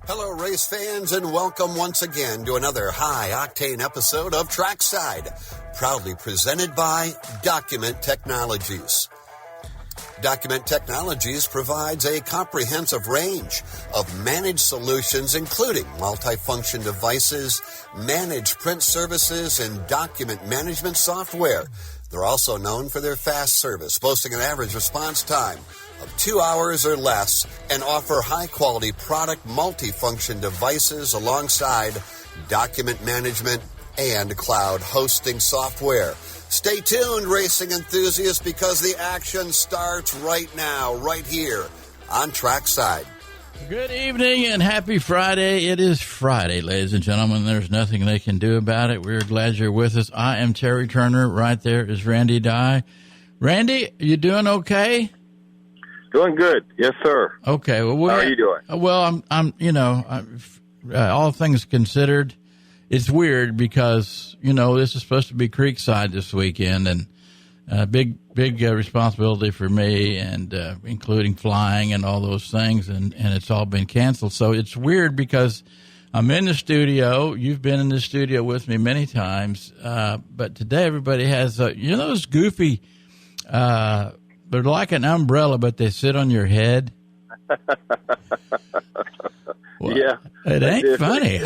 Hello, race fans, and welcome once again to another high-octane episode of Trackside, proudly presented by Document Technologies. Document Technologies provides a comprehensive range of managed solutions, including multifunction devices, managed print services, and document management software. They're also known for their fast service, boasting an average response time of 2 hours or less, and offer high-quality product multifunction devices alongside document management and cloud hosting software. Stay tuned, racing enthusiasts, because the action starts right now, right here on Trackside. Good evening and happy Friday. It is Friday, ladies and gentlemen. There's nothing they can do about it. We're glad you're with us. I am Terry Turner. Right there is Randy Dye. Randy, you doing okay? Doing good, yes, sir. Okay. Well, how are you doing? Well, all things considered, it's weird because this is supposed to be Creekside this weekend, and big responsibility for me, and including flying and all those things, and it's all been canceled. So it's weird because I'm in the studio. You've been in the studio with me many times, but today everybody has those goofy. They're like an umbrella, but they sit on your head. Well, yeah. It ain't funny.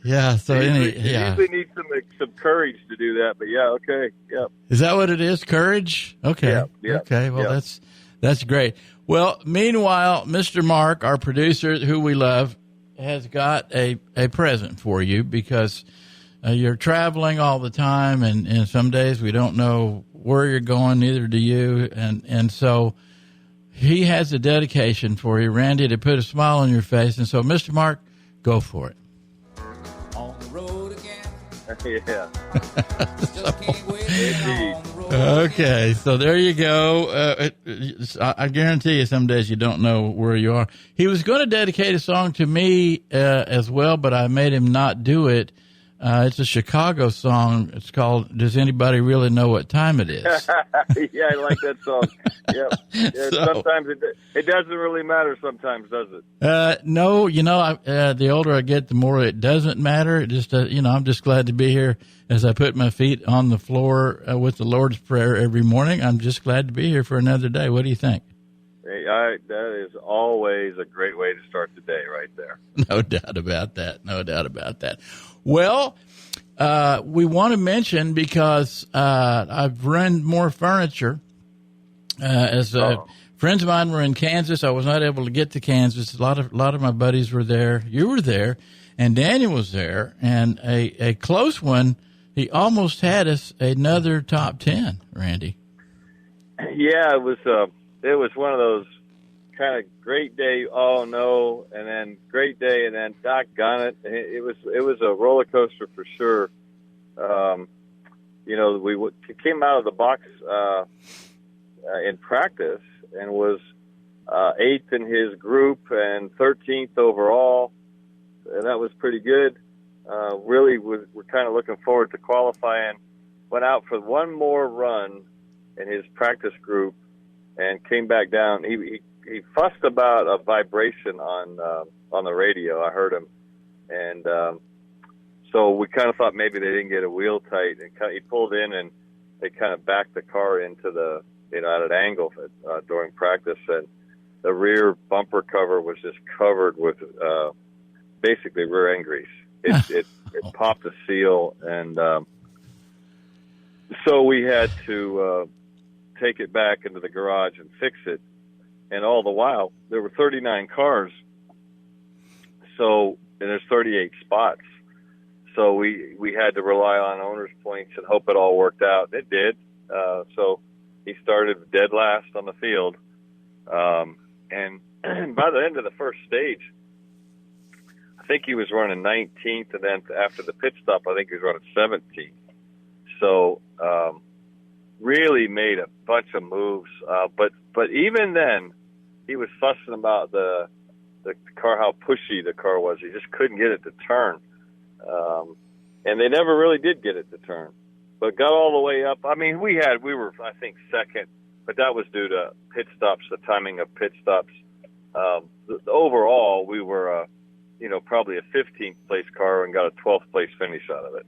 Yeah. So you usually need some courage to do that, but yeah, okay, yeah. Is that what it is? Courage? Okay. Yeah. Okay. Well, that's great. Well, meanwhile, Mr. Mark, our producer, who we love, has got a present for you because you're traveling all the time, and some days we don't know where you're going, neither do you. And so he has a dedication for you, Randy, to put a smile on your face. And so, Mr. Mark, go for it. On the road again. Yeah. Just can't wait on the road Okay, so there you go. I guarantee you some days you don't know where you are. He was going to dedicate a song to me as well, but I made him not do it. It's a Chicago song. It's called "Does Anybody Really Know What Time It Is?" Yeah, I like that song. Yeah. So, sometimes it doesn't really matter. Sometimes, does it? No. The older I get, the more it doesn't matter. It just, I'm just glad to be here as I put my feet on the floor with the Lord's Prayer every morning. I'm just glad to be here for another day. What do you think? Hey, that is always a great way to start the day, right there. No doubt about that. Well, we want to mention because I've run more furniture. Friends of mine were in Kansas. I was not able to get to Kansas. A lot of my buddies were there. You were there, and Daniel was there, and a close one. He almost had us another top 10, Randy. Yeah, it was one of those kind of great day, oh no, and then great day, and then doggone it. It was a roller coaster for sure. We came out of the box in practice and was 8th in his group and 13th overall, and that was pretty good. Really, we're kind of looking forward to qualifying. Went out for one more run in his practice group and came back down. He fussed about a vibration on the radio. I heard him, and so we kind of thought maybe they didn't get a wheel tight. And he pulled in, and they kind of backed the car into the at an angle during practice, and the rear bumper cover was just covered with basically rear end grease. It popped the seal, and so we had to take it back into the garage and fix it. And all the while, there were 39 cars, and there's 38 spots. So we had to rely on owner's points and hope it all worked out. It did. So he started dead last on the field. And by the end of the first stage, I think he was running 19th, and then after the pit stop, I think he was running 17th. So really made a bunch of moves. But even then, he was fussing about the car, how pushy the car was. He just couldn't get it to turn. And they never really did get it to turn. But got all the way up. I mean, we were, I think, second but that was due to pit stops, the timing of pit stops. Overall, we were, probably a 15th place car and got a 12th place finish out of it.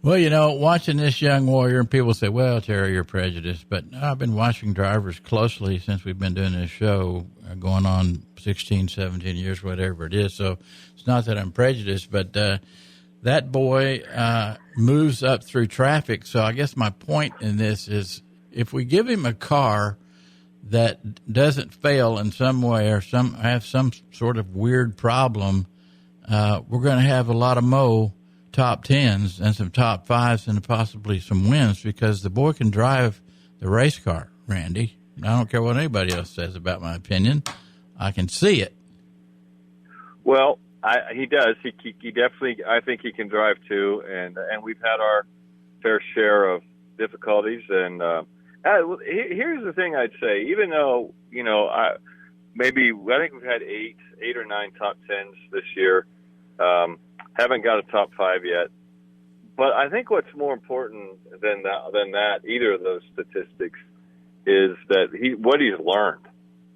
Well, watching this young warrior, and people say, well, Terry, you're prejudiced. But I've been watching drivers closely since we've been doing this show, going on 16, 17 years, whatever it is. So it's not that I'm prejudiced, but that boy moves up through traffic. So I guess my point in this is if we give him a car that doesn't fail in some way or have some sort of weird problem, we're going to have a lot of top 10s and some top 5s and possibly some wins because the boy can drive the race car, Randy. I don't care what anybody else says about my opinion. I can see it. Well, he does. He definitely, I think he can drive too. And we've had our fair share of difficulties. And here's the thing I'd say, even though, I think we've had eight or nine top 10s this year. Haven't got a top 5 yet. But I think what's more important than that, either of those statistics, is that what he's learned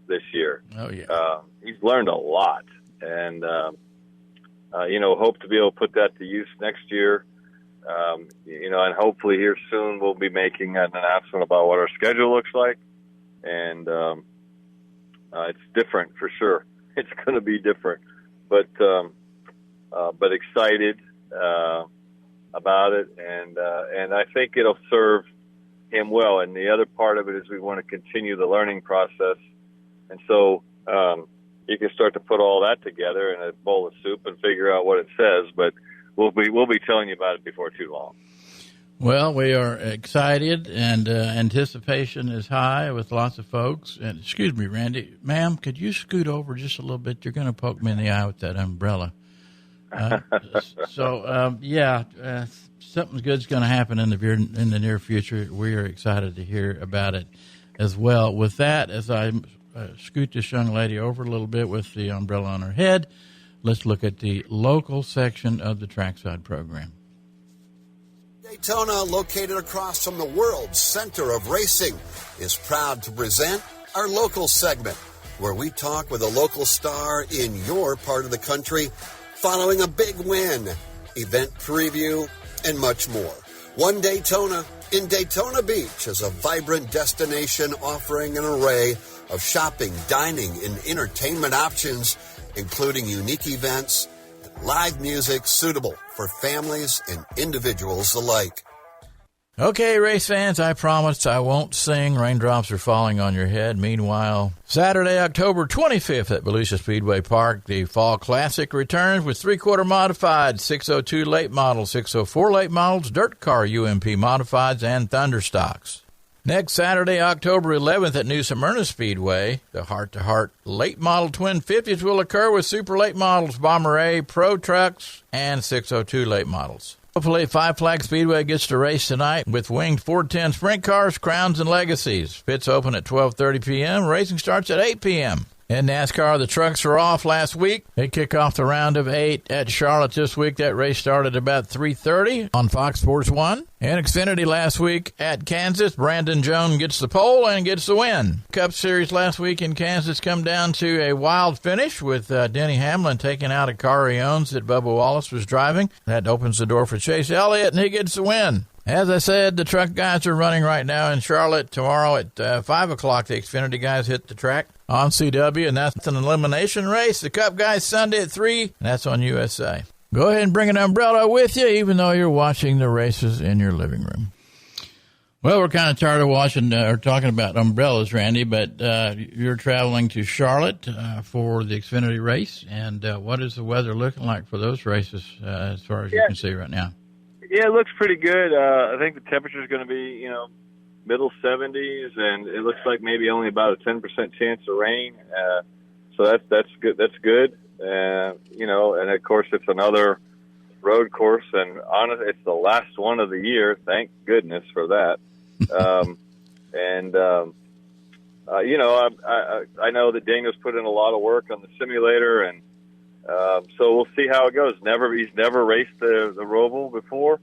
this year. Oh, yeah. He's learned a lot. And, hope to be able to put that to use next year. And hopefully here soon we'll be making an announcement about what our schedule looks like. And it's different for sure. It's going to be different. But excited about it, and I think it'll serve him well. And the other part of it is we want to continue the learning process, and so you can start to put all that together in a bowl of soup and figure out what it says. But we'll be telling you about it before too long. Well, we are excited, and anticipation is high with lots of folks. And excuse me, Randy, ma'am, could you scoot over just a little bit? You're going to poke me in the eye with that umbrella. Something good's going to happen in the near future. We are excited to hear about it as well. With that, as I scoot this young lady over a little bit with the umbrella on her head, let's look at the local section of the Trackside program. Daytona, located across from the world's center of racing, is proud to present our local segment, where we talk with a local star in your part of the country following a big win, event preview, and much more. One Daytona in Daytona Beach is a vibrant destination offering an array of shopping, dining, and entertainment options, including unique events and live music suitable for families and individuals alike. Okay, race fans, I promised I won't sing. Raindrops are falling on your head. Meanwhile, Saturday, October 25th at Volusia Speedway Park, the Fall Classic returns with 3/4 modified, 602 late models, 604 late models, dirt car UMP modifieds, and Thunder stocks. Next Saturday, October 11th at New Smyrna Speedway, the heart-to-heart late model twin 50s will occur with super late models, Bomber A, Pro Trucks, and 602 late models. Hopefully, Five Flag Speedway gets to race tonight with winged 410 sprint cars, Crowns, and Legacies. Pits open at 12:30 p.m. Racing starts at 8 p.m. In NASCAR, the trucks were off last week. They kick off the round of 8 at Charlotte this week. That race started about 3:30 on Fox Sports 1. In Xfinity last week at Kansas, Brandon Jones gets the pole and gets the win. Cup Series last week in Kansas come down to a wild finish with Denny Hamlin taking out a car he owns that Bubba Wallace was driving. That opens the door for Chase Elliott, and he gets the win. As I said, the truck guys are running right now in Charlotte. Tomorrow at 5 o'clock, the Xfinity guys hit the track on CW, and that's an elimination race. The Cup guys Sunday at 3, and that's on USA. Go ahead and bring an umbrella with you, even though you're watching the races in your living room. Well, we're kind of tired of watching or talking about umbrellas, Randy, but you're traveling to Charlotte for the Xfinity race, and what is the weather looking like for those races as far as you can see right now? Yeah, it looks pretty good. I think the temperature is going to be, middle 70s, and it looks like maybe only about a 10% chance of rain. So that's good. That's good. And of course it's another road course, and honestly, it's the last one of the year. Thank goodness for that. I know that Daniel's put in a lot of work on the simulator, and so we'll see how it goes. He's never raced the Roval before.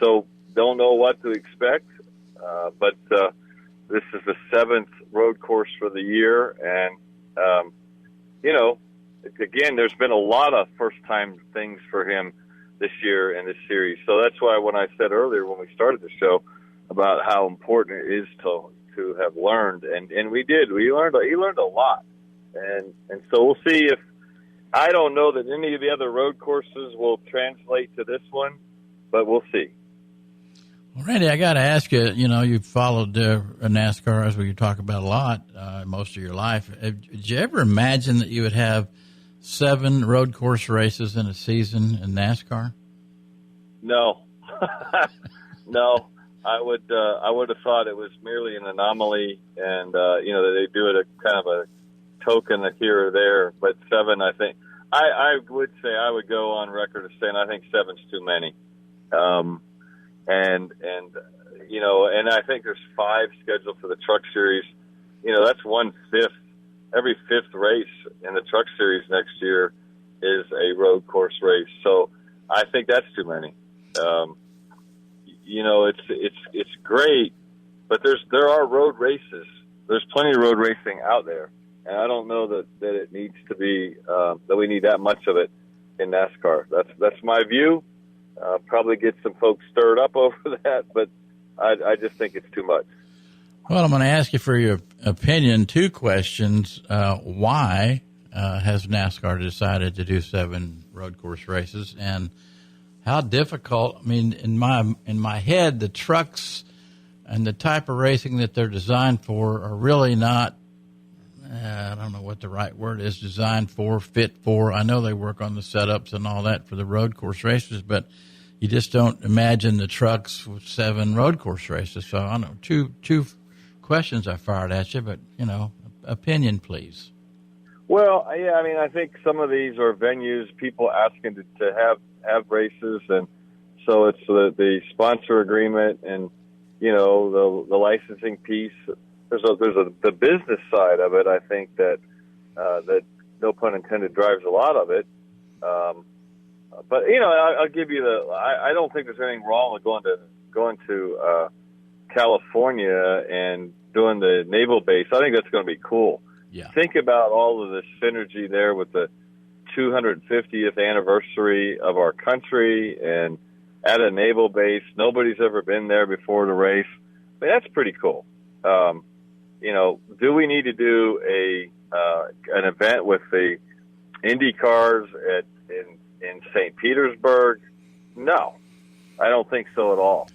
So don't know what to expect, but this is the 7th road course for the year, and again, there's been a lot of first-time things for him this year in this series. So that's why when I said earlier when we started the show about how important it is to have learned, and we did. He learned a lot, and so we'll see if. I don't know that any of the other road courses will translate to this one, but we'll see. Well, Randy, I got to ask you, you've followed NASCAR, as we talk about a lot, most of your life. Did you ever imagine that you would have 7 road course races in a season in NASCAR? No. No. I would have thought it was merely an anomaly, and, that they do it a kind of a token here or there, but 7, I think I would say I would go on record as saying I think 7's too many, and I think there's 5 scheduled for the Truck Series. That's 1/5. Every 5th race in the Truck Series next year is a road course race, so I think that's too many. It's great, but there are road races. There's plenty of road racing out there. And I don't know that it needs to be that we need that much of it in NASCAR. That's my view. Probably get some folks stirred up over that, but I just think it's too much. Well, I'm going to ask you for your opinion. 2 questions. Why has NASCAR decided to do 7 road course races, and how difficult? I mean, in my head, the trucks and the type of racing that they're designed for are really not. I don't know what the right word is, fit for. I know they work on the setups and all that for the road course races, but you just don't imagine the trucks with 7 road course races. So I don't know, two questions I fired at you, but, opinion, please. Well, yeah, I mean, I think some of these are venues, people asking to have races, and so it's the sponsor agreement and, the licensing piece. There's the business side of it. I think that no pun intended drives a lot of it. But I'll give you I don't think there's anything wrong with going to California and doing the naval base. I think that's going to be cool. Yeah. Think about all of this synergy there with the 250th anniversary of our country and at a naval base. Nobody's ever been there before the race. I mean, that's pretty cool. Do we need to do an event with the Indy cars in St. Petersburg? No, I don't think so at all.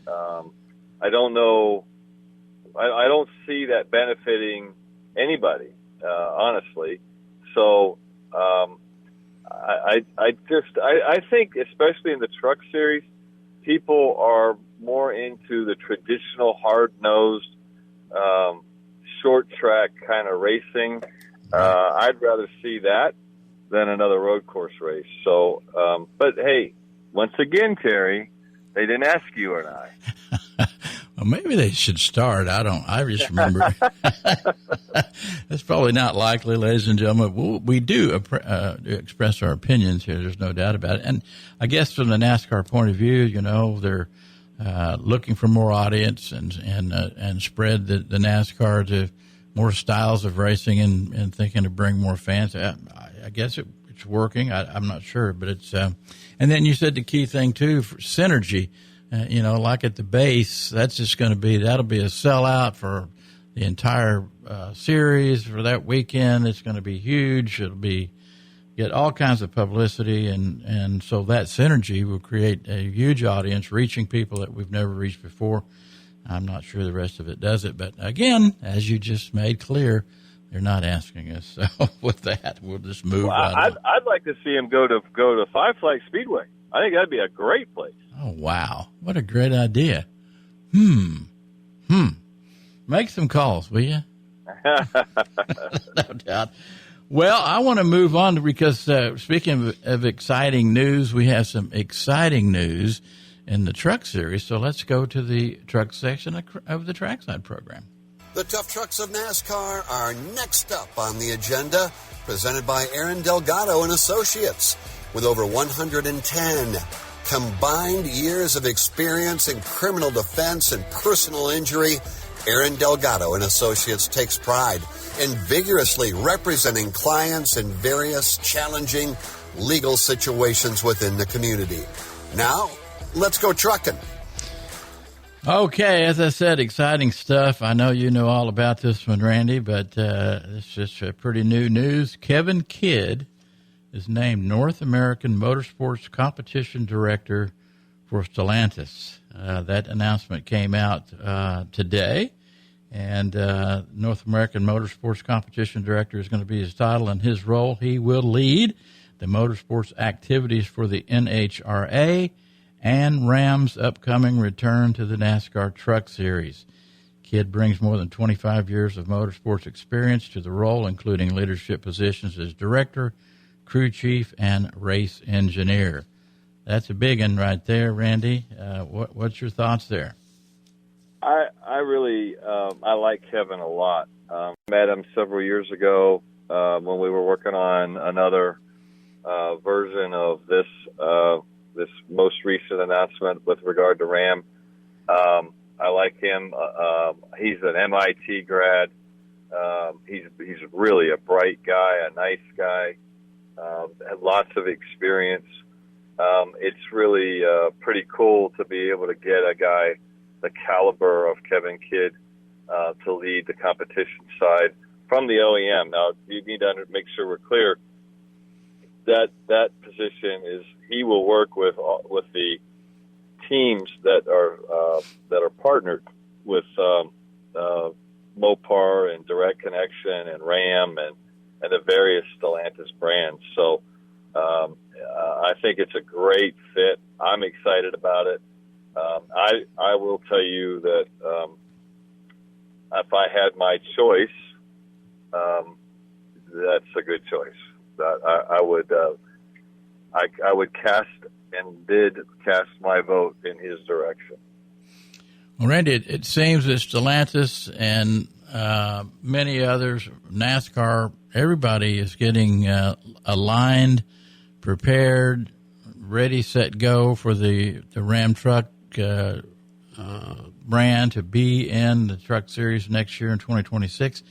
I don't know. I don't see that benefiting anybody, honestly. So I think, especially in the Truck Series, people are more into the traditional hard-nosed short track kind of racing. I'd rather see that than another road course race. So, but hey, once again, Terry, they didn't ask you and I. Well, maybe they should start. I just remember. That's probably not likely, ladies and gentlemen. We do express our opinions here. There's no doubt about it. And I guess from the NASCAR point of view, they're looking for more audience and spread the NASCAR to more styles of racing and thinking to bring more fans. I guess it's working. I'm not sure, but it's. And then you said the key thing too for synergy. Like at the base, that'll be a sellout for the entire series for that weekend. It's going to be huge. It'll get all kinds of publicity, and so that synergy will create a huge audience, reaching people that we've never reached before. I'm not sure the rest of it does it, but again, as you just made clear, they're not asking us. So with that, we'll just move on. I'd like to see him go to Five Flag Speedway. I think that'd be a great place. Oh, wow. What a great idea. Make some calls, will you? No doubt. Well, I want to move on because speaking of exciting news, we have some exciting news in the Truck Series. So let's go to the truck section of the Trackside program. The Tough Trucks of NASCAR are next up on the agenda, presented by Aaron Delgado and Associates. With over 110 combined years of experience in criminal defense and personal injury, Aaron Delgado and Associates takes pride in vigorously representing clients in various challenging legal situations within the community. Now, let's go trucking. Okay, as I said, exciting stuff. I know you know all about this one, Randy, but it's just pretty new news. Kevin Kidd is named North American Motorsports Competition Director for Stellantis. That announcement came out today, and North American Motorsports Competition Director is going to be his title. In his role, he will lead the motorsports activities for the NHRA and Ram's upcoming return to the NASCAR Truck Series. Kidd brings more than 25 years of motorsports experience to the role, including leadership positions as director, crew chief, and race engineer. That's a big one right there, Randy. What's your thoughts there? I really I like Kevin a lot. Met him several years ago when we were working on another version of this most recent announcement with regard to Ram. I like him. He's an MIT grad. He's really a bright guy, a nice guy. Had lots of experience. It's really pretty cool to be able to get a guy the caliber of Kevin Kidd to lead the competition side from the OEM. Now, you need to make sure we're clear that position is he will work with the teams that are partnered with Mopar and Direct Connection and Ram and the various Stellantis brands. So I think it's a great fit. I'm excited about it. I will tell you that if I had my choice, that's a good choice. I would cast and did cast my vote in his direction. Well, Randy, it seems that Stellantis and many others, NASCAR, everybody is getting aligned, prepared, ready, set, go for the Ram truck brand to be in the Truck Series next year in 2026.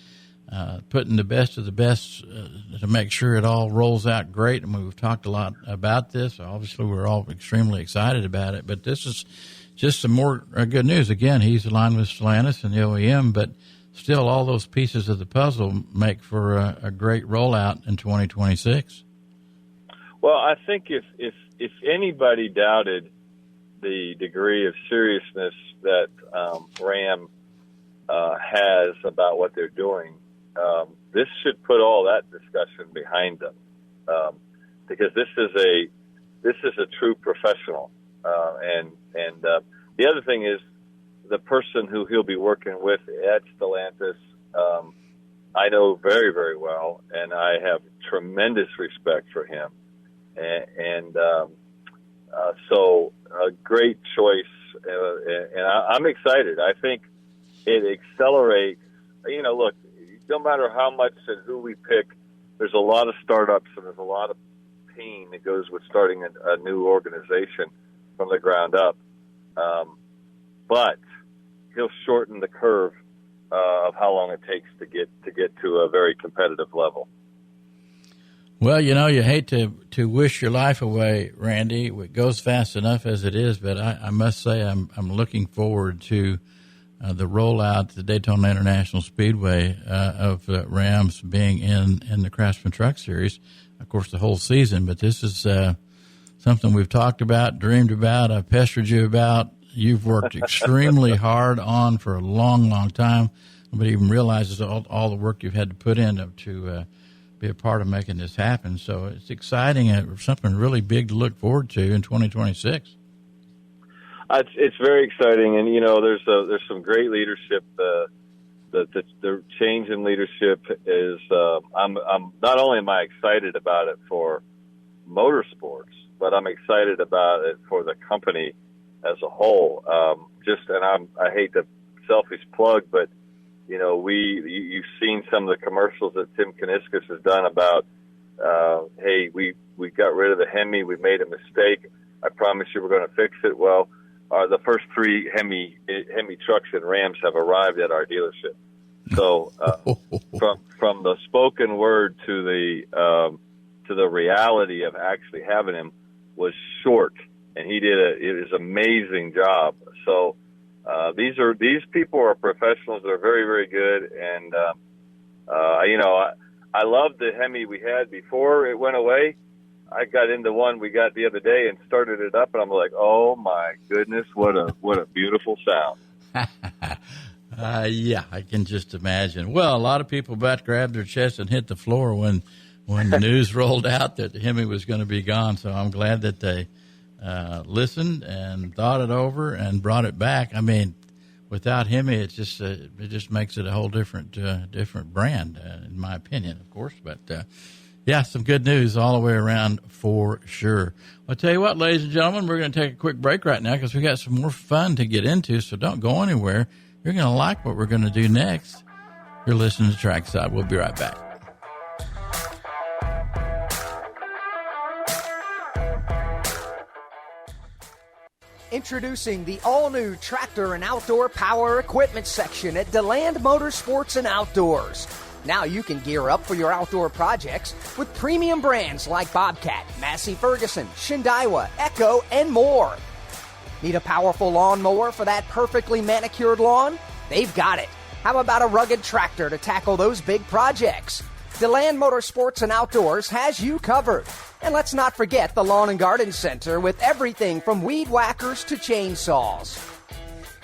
Putting the best of the best to make sure it all rolls out great. And we've talked a lot about this. Obviously, we're all extremely excited about it. But this is just some more good news. Again, he's aligned with Stellantis and the OEM, but still all those pieces of the puzzle make for a great rollout in 2026. Well, I think if anybody doubted the degree of seriousness that Ram has about what they're doing, this should put all that discussion behind them, because this is a true professional, and the other thing is the person who he'll be working with at Stellantis. I know very, very well, and I have tremendous respect for him, and so a great choice, and I'm excited. I think it accelerates. Look, no matter how much and who we pick, there's a lot of startups and there's a lot of pain that goes with starting a new organization from the ground up. But he'll shorten the curve of how long it takes to get to a very competitive level. Well, you hate to wish your life away, Randy. It goes fast enough as it is, but I must say I'm looking forward to the rollout to the Daytona International Speedway of Rams being in the Craftsman Truck Series, of course, the whole season. But this is something we've talked about, dreamed about, I've pestered you about. You've worked extremely hard on for a long, long time. Nobody even realizes all the work you've had to put in to be a part of making this happen. So it's exciting, something really big to look forward to in 2026. It's very exciting, and there's some great leadership. The change in leadership is. I'm not only am I excited about it for motorsports, but I'm excited about it for the company as a whole. I hate to selfish plug, but you've seen some of the commercials that Tim Kuniskis has done about. Hey, we got rid of the Hemi, we made a mistake. I promise you we're going to fix it. Well, the first 3 Hemi trucks and Rams have arrived at our dealership. So from the spoken word to the reality of actually having him was short, and he did it is amazing job. So these people are professionals. They're very, very good, and I love the Hemi we had before it went away. I got into one we got the other day and started it up, and I'm like, oh my goodness, what a beautiful sound. Yeah, I can just imagine. Well, a lot of people about grabbed their chest and hit the floor when the news rolled out that the Hemi was going to be gone. So I'm glad that they listened and thought it over and brought it back. I mean, without Hemi, it just makes it a whole different brand, in my opinion, of course. But yeah, some good news all the way around for sure. I'll tell you what, ladies and gentlemen, we're going to take a quick break right now because we got some more fun to get into. So don't go anywhere. You're going to like what we're going to do next. You're listening to Trackside. We'll be right back. Introducing the all-new tractor and outdoor power equipment section at DeLand Motorsports and Outdoors. Now you can gear up for your outdoor projects with premium brands like Bobcat, Massey Ferguson, Shindaiwa, Echo, and more. Need a powerful lawnmower for that perfectly manicured lawn? They've got it. How about a rugged tractor to tackle those big projects? DeLand Motorsports and Outdoors has you covered. And let's not forget the Lawn and Garden Center with everything from weed whackers to chainsaws.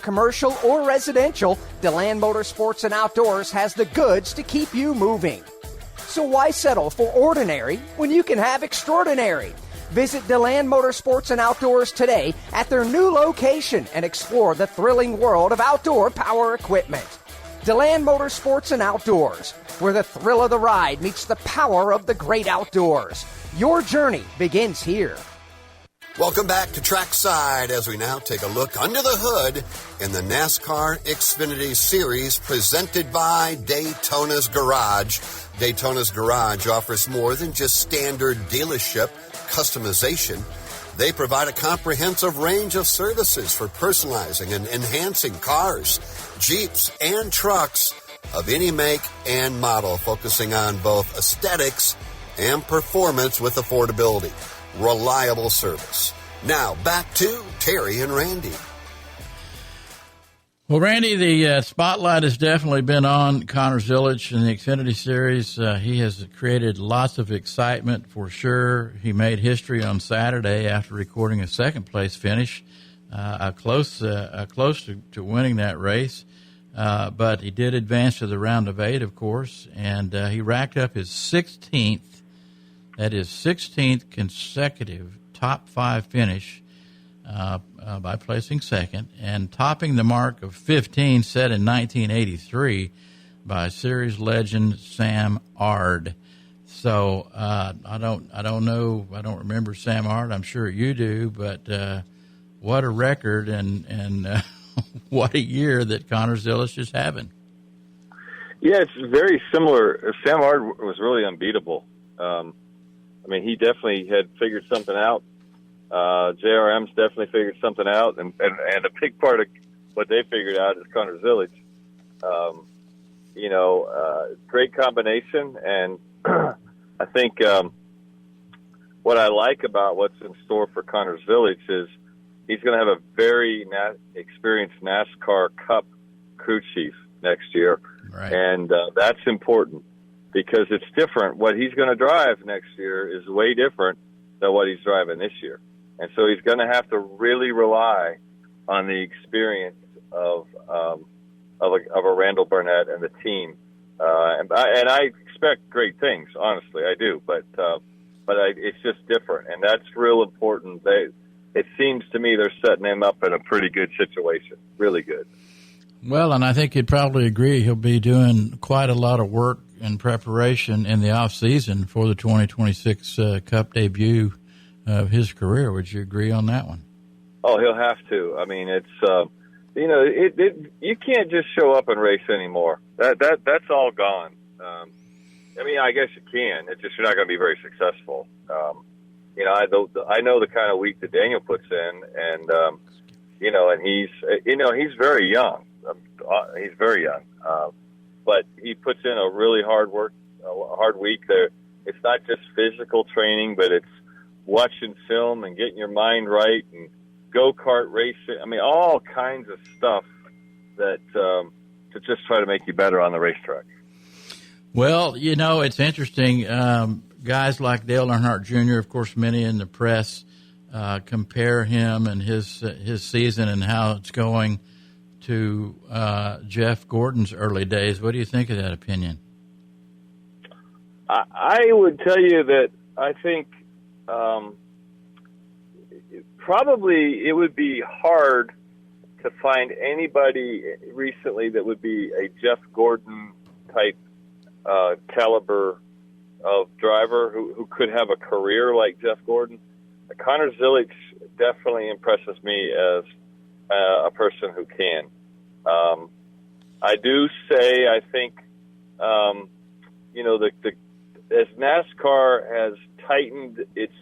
Commercial or residential, DeLand Motorsports and Outdoors has the goods to keep you moving. So why settle for ordinary when you can have extraordinary? Visit DeLand Motorsports and Outdoors today at their new location and explore the thrilling world of outdoor power equipment. DeLand Motorsports and Outdoors, where the thrill of the ride meets the power of the great outdoors. Your journey begins here. Welcome back to Trackside as we now take a look under the hood in the NASCAR Xfinity Series presented by Daytona's Garage. Daytona's Garage offers more than just standard dealership customization. They provide a comprehensive range of services for personalizing and enhancing cars, Jeeps, and trucks of any make and model, focusing on both aesthetics and performance with affordability. Reliable service. Now, back to Terry and Randy. Well, Randy, the spotlight has definitely been on Connor Zilisch in the Xfinity Series. He has created lots of excitement for sure. He made history on Saturday after recording a second-place finish, close to winning that race. But he did advance to the round of 8, of course, and he racked up his 16th consecutive top 5 finish by placing second and topping the mark of 15 set in 1983 by series legend Sam Ard. So I don't remember Sam Ard. I'm sure you do, but what a record and what a year that Connor Zilisch is having. Yeah, it's very similar. Sam Ard was really unbeatable. I mean, he definitely had figured something out. JRM's definitely figured something out, and a big part of what they figured out is Connor Zilisch. Great combination, and I think what I like about what's in store for Connor Zilisch is he's going to have a very experienced NASCAR Cup crew chief next year, right. And that's important. Because it's different. What he's going to drive next year is way different than what he's driving this year. And so he's going to have to really rely on the experience of a Randall Burnett and the team. And I expect great things, honestly, I do. But it's just different, and that's real important. It seems to me they're setting him up in a pretty good situation, really good. Well, and I think you'd probably agree he'll be doing quite a lot of work in preparation in the off season for the 2026 Cup debut of his career. Would you agree on that one? Oh, he'll have to. I mean, it's you can't just show up and race anymore. That's all gone. I mean, I guess you can. It's just you're not going to be very successful. I know the kind of week that Daniel puts in, and and he's very young. He's very young, but he puts in a really hard week. There, it's not just physical training, but it's watching film and getting your mind right and go-kart racing. I mean, all kinds of stuff that to just try to make you better on the racetrack. Well, it's interesting. Guys like Dale Earnhardt Jr., of course, many in the press compare him and his season and how it's going to Jeff Gordon's early days. What do you think of that opinion? I would tell you that I think probably it would be hard to find anybody recently that would be a Jeff Gordon type caliber of driver who could have a career like Jeff Gordon. Connor Zilisch definitely impresses me as a person who can. I do say I think as NASCAR has tightened its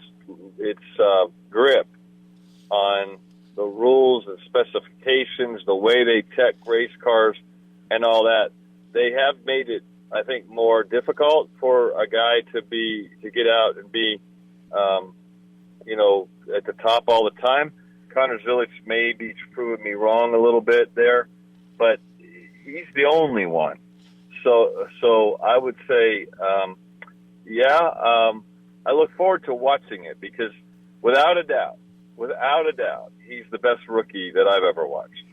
grip on the rules and specifications, the way they tech race cars and all that, they have made it, I think, more difficult for a guy to get out and be, at the top all the time. Connor Zilisch may be proving me wrong a little bit there, but he's the only one. So I would say, I look forward to watching it because without a doubt, he's the best rookie that I've ever watched.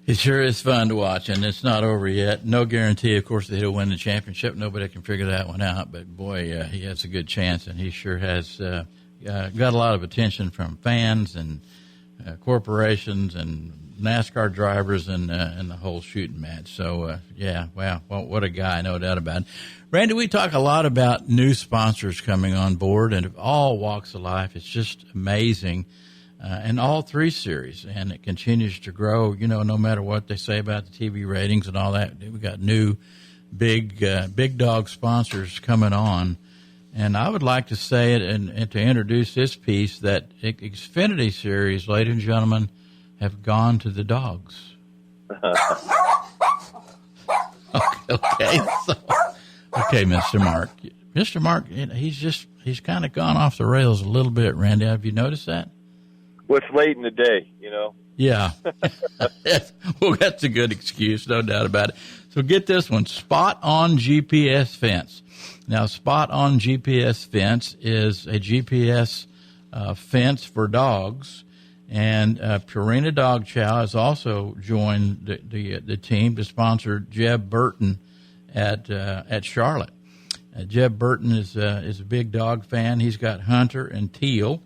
It sure is fun to watch, and it's not over yet. No guarantee, of course, that he'll win the championship. Nobody can figure that one out, but boy, he has a good chance, and he sure has got a lot of attention from fans and corporations and NASCAR drivers and the whole shooting match. So, well, what a guy, no doubt about it. Randy, we talk a lot about new sponsors coming on board, and of all walks of life. It's just amazing. And all three series, and it continues to grow, no matter what they say about the TV ratings and all that. We've got new big dog sponsors coming on. And I would like to say it and to introduce this piece that Xfinity series, ladies and gentlemen, have gone to the dogs. Okay, Mr. Mark. Mr. Mark, he's kind of gone off the rails a little bit, Randy. Have you noticed that? Well, it's late in the day, Yeah. Well, that's a good excuse, no doubt about it. So get this one, Spot On GPS Fence. Now, Spot On GPS Fence is a GPS fence for dogs, and Purina Dog Chow has also joined the team to sponsor Jeb Burton at Charlotte. Jeb Burton is a big dog fan. He's got Hunter and Teal,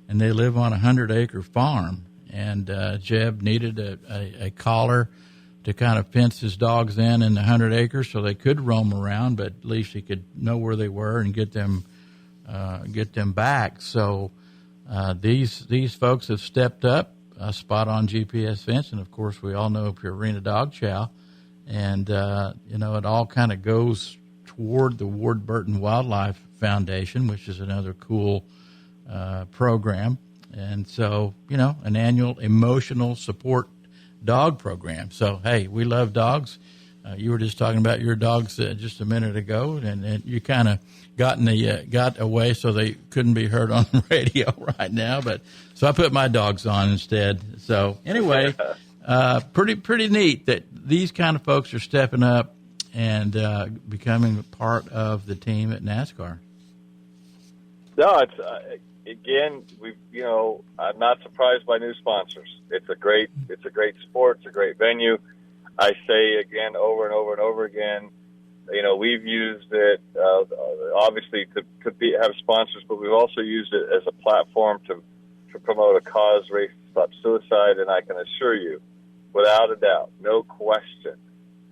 and they live on a 100-acre farm. And Jeb needed a collar to kind of fence his dogs in the 100 acres so they could roam around, but at least he could know where they were and get them back. So these folks have stepped up, Spot On GPS Fence, and of course we all know Purina Dog Chow, and it all kind of goes toward the Ward Burton Wildlife Foundation, which is another cool program. And so, an annual emotional support dog program. So, hey, we love dogs. You were just talking about your dogs just a minute ago, and you kind of got away so they couldn't be heard on the radio right now. But so I put my dogs on instead. So anyway, pretty neat that these kind of folks are stepping up and becoming part of the team at NASCAR. No, it's again, I'm not surprised by new sponsors. It's a great sport. It's a great venue. I say again, over and over and over again, we've used it obviously to have sponsors, but we've also used it as a platform to promote a cause, Race to Stop Suicide. And I can assure you, without a doubt, no question,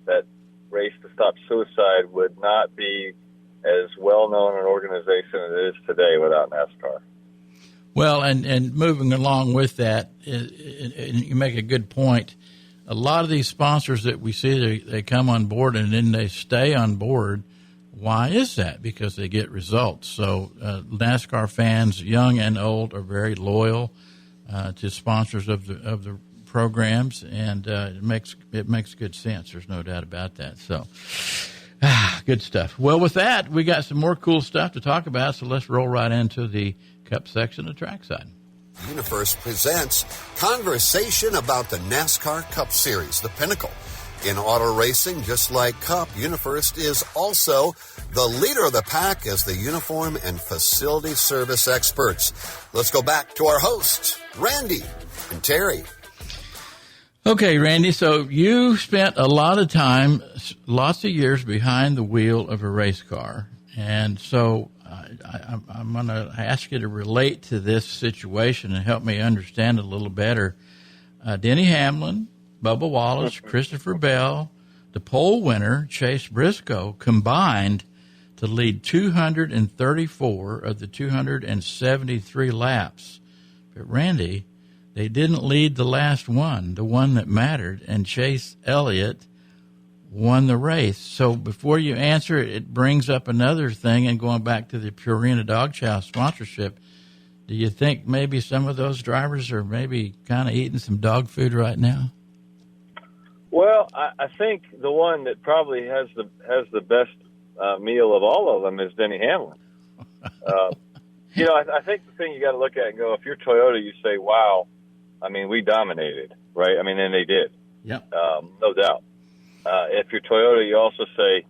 that Race to Stop Suicide would not be as well-known an organization as it is today without NASCAR. Well, and moving along with that, you make a good point. A lot of these sponsors that we see, they come on board and then they stay on board why is that? Because they get results. So NASCAR fans, young and old, are very loyal to sponsors of the programs, and it makes good sense. There's no doubt about that. So, good stuff. Well, with that, we got some more cool stuff to talk about. So let's roll right into the Cup section of Trackside. UniFirst presents conversation about the NASCAR Cup Series, the pinnacle in auto racing. Just like Cup, UniFirst is also the leader of the pack as the uniform and facility service experts. Let's go back to our hosts, Randy and Terry. Okay, Randy, so you spent a lot of time, lots of years behind the wheel of a race car, and so I'm going to ask you to relate to this situation and help me understand it a little better. Denny Hamlin, Bubba Wallace, Christopher Bell, the pole winner, Chase Briscoe, combined to lead 234 of the 273 laps. But, Randy, they didn't lead the last one, the one that mattered, and Chase Elliott won the race. So before you answer it, it brings up another thing, and going back to the Purina Dog Chow sponsorship, do you think maybe some of those drivers are maybe kind of eating some dog food right now? Well, I think the one that probably has the best meal of all of them is Denny Hamlin. I think the thing you got to look at and go, if you're Toyota, you say, wow, I mean, we dominated, right? I mean, and they did. Yep. No doubt. If you're Toyota, you also say,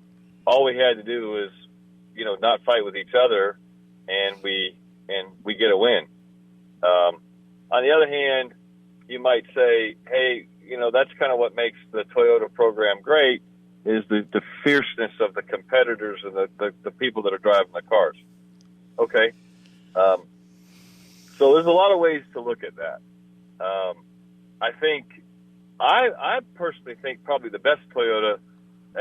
all we had to do was, not fight with each other, and we get a win. On the other hand, you might say, hey, that's kind of what makes the Toyota program great, is the fierceness of the competitors and the people that are driving the cars. Okay. So there's a lot of ways to look at that. I personally think probably the best Toyota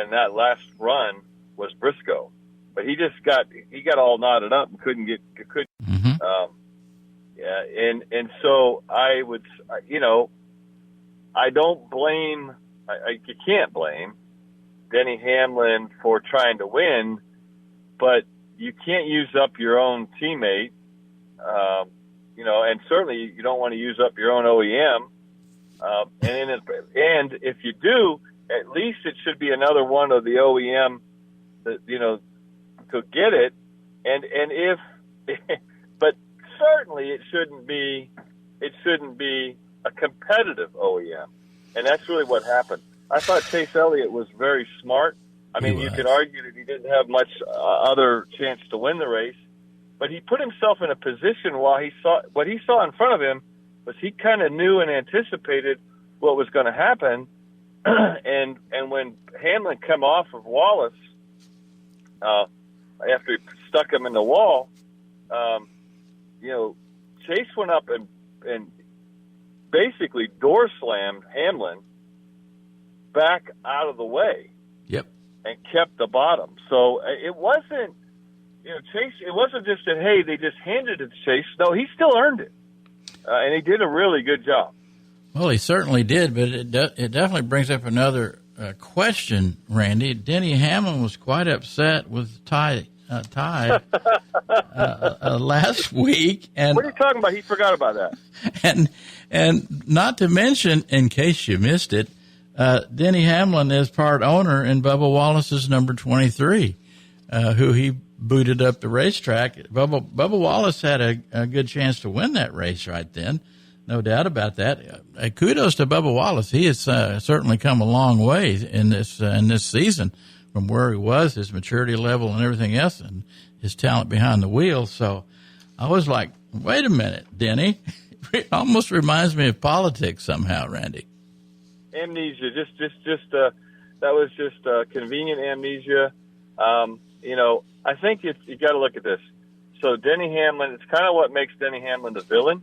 in that last run was Briscoe, but he got all knotted up and couldn't. Mm-hmm. And so I would, I don't blame. You can't blame Denny Hamlin for trying to win, but you can't use up your own teammate. And certainly you don't want to use up your own OEM. And if you do, at least it should be another one of the OEM that, to get it. And if, but certainly it shouldn't be a competitive OEM. And that's really what happened. I thought Chase Elliott was very smart. I mean, you could argue that he didn't have much other chance to win the race, but he put himself in a position while what he saw in front of him was he kind of knew and anticipated what was going to happen. and when Hamlin came off of Wallace, after he stuck him in the wall, Chase went up and basically door slammed Hamlin back out of the way. Yep. And kept the bottom. So it wasn't, Chase, it wasn't just that, hey, they just handed it to Chase. No, he still earned it. And he did a really good job. Well, he certainly did, but it definitely brings up another question, Randy. Denny Hamlin was quite upset with Ty last week. And what are you talking about? He forgot about that. And not to mention, in case you missed it, Denny Hamlin is part owner in Bubba Wallace's number 23, who he booted up the racetrack. Bubba Wallace had a good chance to win that race right then, no doubt about that. Kudos to Bubba Wallace. He has certainly come a long way in this season from where he was, his maturity level and everything else, and his talent behind the wheel. So I was like, wait a minute, Denny. It almost reminds me of politics somehow, Randy. Amnesia, that was just convenient amnesia. I think you got to look at this. So Denny Hamlin, it's kind of what makes Denny Hamlin the villain,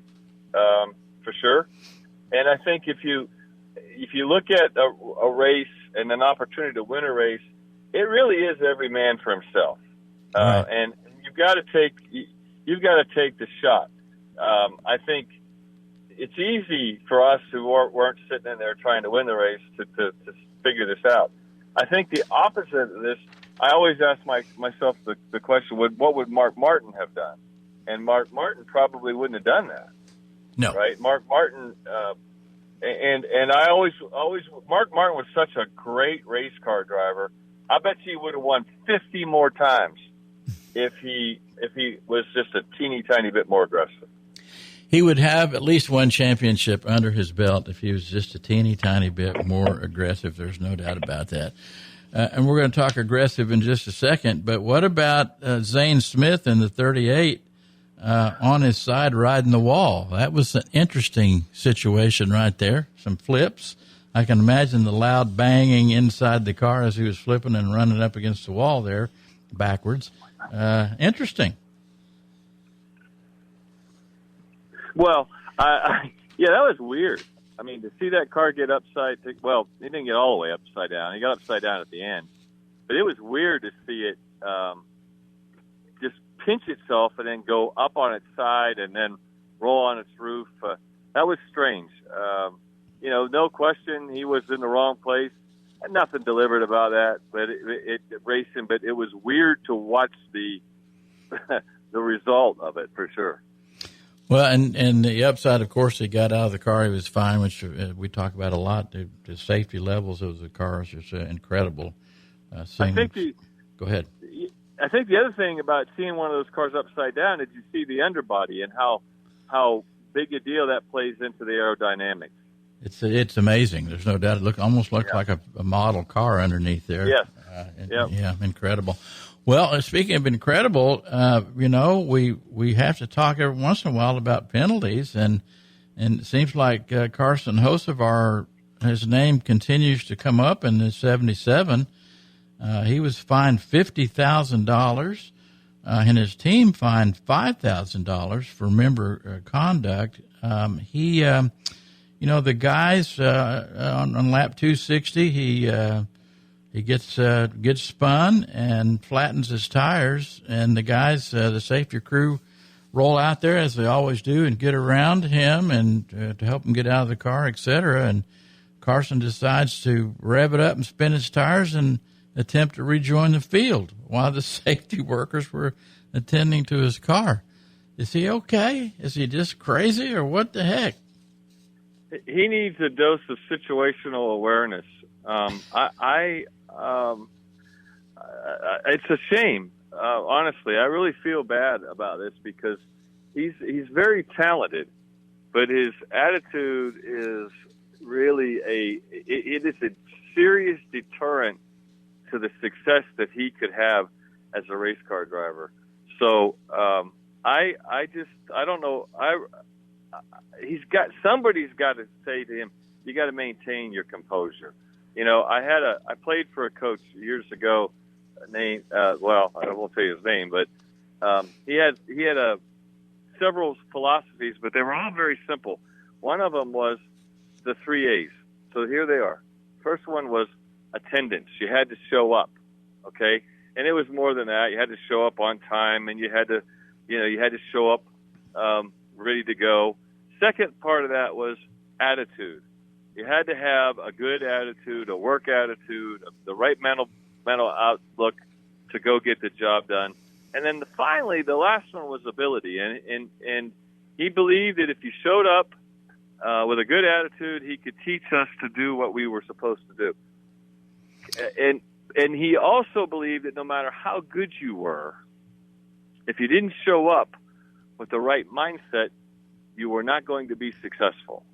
for sure. And I think if you look at a race and an opportunity to win a race, it really is every man for himself. Right. And you've got to take the shot. I think it's easy for us who weren't sitting in there trying to win the race to figure this out. I think the opposite of this I always ask myself the question: what would Mark Martin have done? And Mark Martin probably wouldn't have done that. No. Right? Mark Martin, and I always, Mark Martin was such a great race car driver. I bet you he would have won 50 more times if he was just a teeny tiny bit more aggressive. He would have at least one championship under his belt if he was just a teeny tiny bit more aggressive. There's no doubt about that. And we're going to talk aggressive in just a second. But what about Zane Smith in the 38 on his side riding the wall? That was an interesting situation right there. Some flips. I can imagine the loud banging inside the car as he was flipping and running up against the wall there backwards. Interesting. Well, yeah, that was weird. I mean, to see that car get well, he didn't get all the way upside down. He got upside down at the end. But it was weird to see it just pinch itself and then go up on its side and then roll on its roof. That was strange. No question, he was in the wrong place. And nothing deliberate about that, but it racing. But it was weird to watch the the result of it for sure. Well, and the upside, of course, he got out of the car. He was fine, which we talk about a lot. The safety levels of the cars are incredible. Go ahead. I think the other thing about seeing one of those cars upside down is you see the underbody and how big a deal that plays into the aerodynamics. It's amazing. There's no doubt. It almost looks like a model car underneath there. Yes. Yeah, incredible. Well, speaking of incredible, we have to talk every once in a while about penalties, and it seems like Carson Hocevar, his name continues to come up in the 77. He was fined $50,000, and his team fined $5,000 for member conduct. The guys on lap 260, he gets spun and flattens his tires, and the guys, the safety crew, roll out there as they always do and get around him and to help him get out of the car, etc. And Carson decides to rev it up and spin his tires and attempt to rejoin the field while the safety workers were attending to his car. Is he okay? Is he just crazy, or what the heck? He needs a dose of situational awareness. It's a shame. Honestly, I really feel bad about this because he's very talented, but his attitude is really it is a serious deterrent to the success that he could have as a race car driver. So I don't know. Somebody's got to say to him, you got to maintain your composure. I played for a coach years ago named, I won't say his name, but he had several philosophies, but they were all very simple. One of them was the 3 A's. So here they are. First one was attendance. You had to show up, okay? And it was more than that. You had to show up on time, and you had to show up ready to go. Second part of that was attitude. You had to have a good attitude, a work attitude, the right mental outlook to go get the job done. And then finally, the last one was ability. And he believed that if you showed up with a good attitude, he could teach us to do what we were supposed to do. And he also believed that no matter how good you were, if you didn't show up with the right mindset, you were not going to be successful.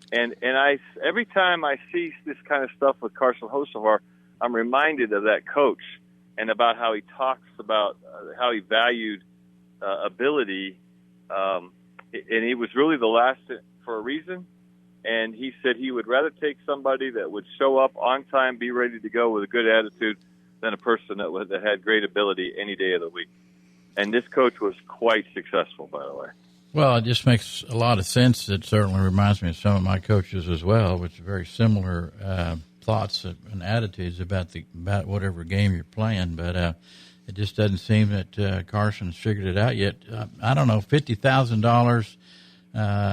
And every time I see this kind of stuff with Carson Hocevar, I'm reminded of that coach and about how he talks about how he valued ability. And he was really the last for a reason. And he said he would rather take somebody that would show up on time, be ready to go with a good attitude, than a person that had great ability any day of the week. And this coach was quite successful, by the way. Well, it just makes a lot of sense. It certainly reminds me of some of my coaches as well, which are very similar thoughts and attitudes about whatever game you're playing. But it just doesn't seem that Carson's figured it out yet. I don't know, $50,000.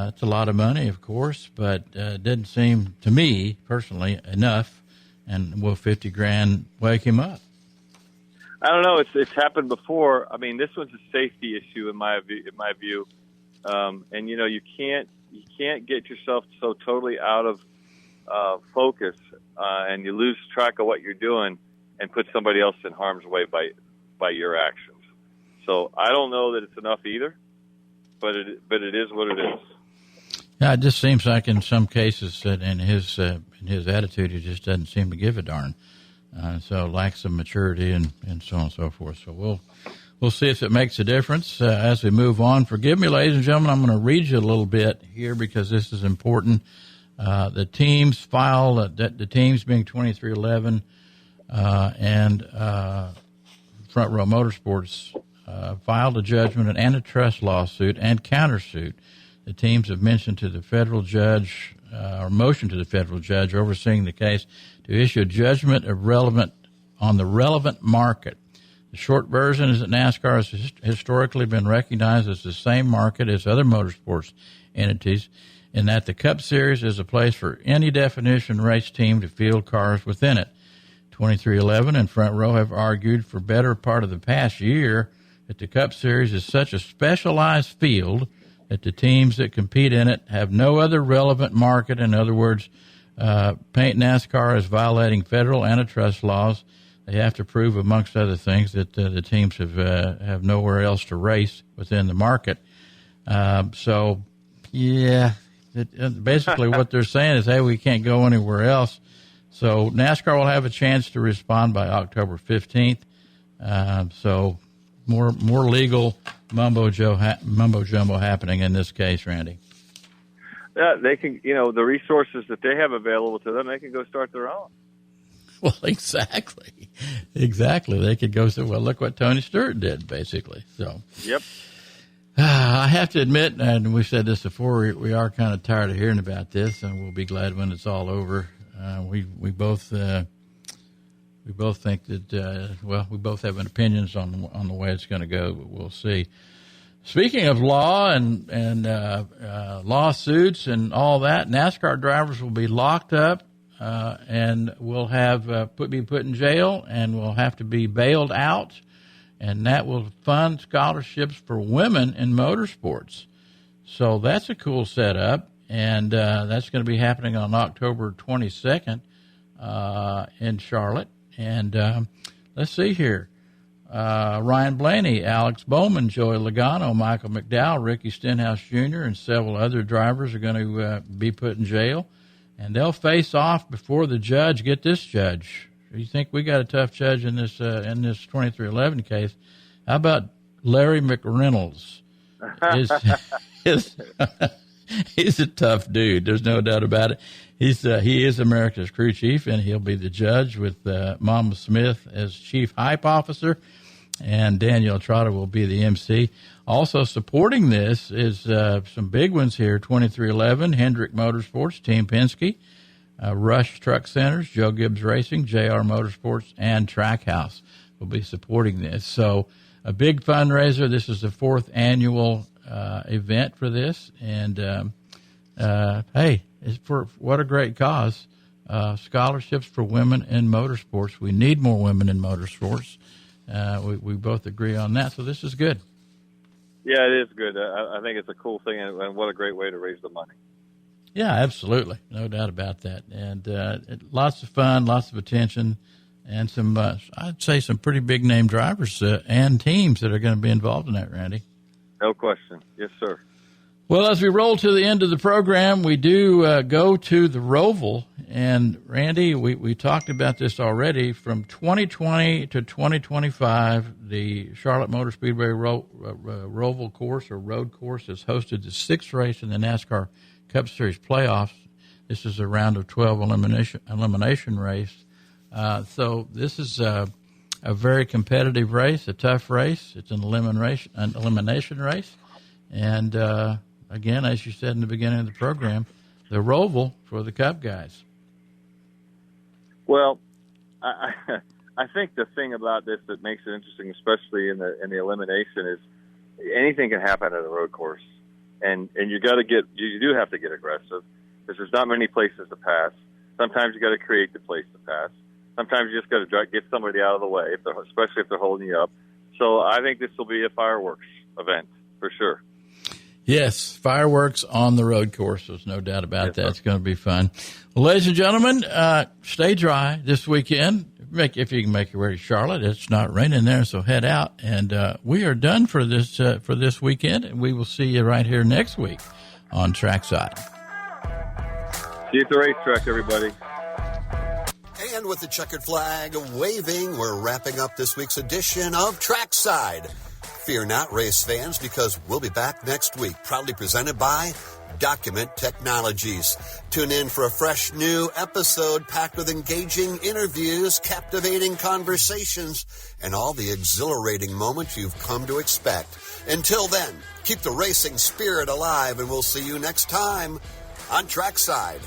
It's a lot of money, of course, but it didn't seem to me personally enough. And will $50,000 wake him up? I don't know. It's happened before. I mean, this one's a safety issue in my view. And you can't get yourself so totally out of focus, and you lose track of what you're doing, and put somebody else in harm's way by your actions. So I don't know that it's enough either, but it is what it is. Yeah, it just seems like in some cases that in his attitude, he just doesn't seem to give a darn. So lacks of maturity and so on and so forth. So we'll see if it makes a difference as we move on. Forgive me, ladies and gentlemen, I'm going to read you a little bit here because this is important. The teams file, the teams being 2311 and Front Row Motorsports filed a judgment, an antitrust lawsuit, and countersuit. The teams have mentioned to the federal judge, or motion to the federal judge overseeing the case to issue a judgment on the relevant market. The short version is that NASCAR has historically been recognized as the same market as other motorsports entities, in that the Cup Series is a place for any definition race team to field cars within it. 2311 and Front Row have argued for better part of the past year that the Cup Series is such a specialized field that the teams that compete in it have no other relevant market. In other words, paint NASCAR as violating federal antitrust laws. They have to prove, amongst other things, that the teams have nowhere else to race within the market. Basically what they're saying is, hey, we can't go anywhere else. So NASCAR will have a chance to respond by October 15th. So more legal mumbo jumbo happening in this case, Randy. Yeah, they can, the resources that they have available to them, they can go start their own. Well, exactly. They could go say, well, look what Tony Stewart did, basically. So, yep. I have to admit, and we've said this before, we are kind of tired of hearing about this, and we'll be glad when it's all over. We both think that we both have opinions on the way it's going to go, but we'll see. Speaking of law and lawsuits and all that, NASCAR drivers will be locked up and will have be put in jail and will have to be bailed out, and that will fund scholarships for women in motorsports. So that's a cool setup, and that's going to be happening on October 22nd in Charlotte. And let's see here. Ryan Blaney, Alex Bowman, Joey Logano, Michael McDowell, Ricky Stenhouse Jr., and several other drivers are going to be put in jail. And they'll face off before the judge. Get this, Judge. You think we got a tough judge in this 2311 case? How about Larry McReynolds? He's a tough dude. There's no doubt about it. He is America's crew chief, and he'll be the judge with Mama Smith as chief hype officer, and Daniel Trotter will be the MC. Also supporting this is some big ones here: 2311, Hendrick Motorsports, Team Penske, Rush Truck Centers, Joe Gibbs Racing, JR Motorsports, and Trackhouse will be supporting this. So a big fundraiser. This is the 4th annual event for this, and hey, it's for what a great cause. Scholarships for women in motorsports. We need more women in motorsports. We both agree on that, so this is good. Yeah, it is good. I think it's a cool thing, and what a great way to raise the money. Yeah, absolutely. No doubt about that. And lots of fun, lots of attention, and some, I'd say, some pretty big name drivers and teams that are going to be involved in that, Randy. No question. Yes, sir. Well, as we roll to the end of the program, we do go to the Roval. And, Randy, we talked about this already. From 2020 to 2025, the Charlotte Motor Speedway Roval course or road course has hosted the 6th race in the NASCAR Cup Series playoffs. This is a round of 12 elimination race. So this is a very competitive race, a tough race. It's an elimination race. And, again, as you said in the beginning of the program, the Roval for the Cup guys. Well, I think the thing about this that makes it interesting, especially in the elimination, is anything can happen at a road course, and you do have to get aggressive because there's not many places to pass. Sometimes you got to create the place to pass. Sometimes you just got to get somebody out of the way, especially if they're holding you up. So I think this will be a fireworks event for sure. Yes, fireworks on the road course. There's no doubt about that. It's going to be fun. Well, ladies and gentlemen, stay dry this weekend. If you can make your way to Charlotte, it's not raining there, so head out. And we are done for this weekend, and we will see you right here next week on Trackside. See you at the racetrack, everybody. And with the checkered flag waving, we're wrapping up this week's edition of Trackside. Fear not, race fans, because we'll be back next week, proudly presented by Document Technologies. Tune in for a fresh new episode packed with engaging interviews, captivating conversations, and all the exhilarating moments you've come to expect. Until then, keep the racing spirit alive, and we'll see you next time on Trackside.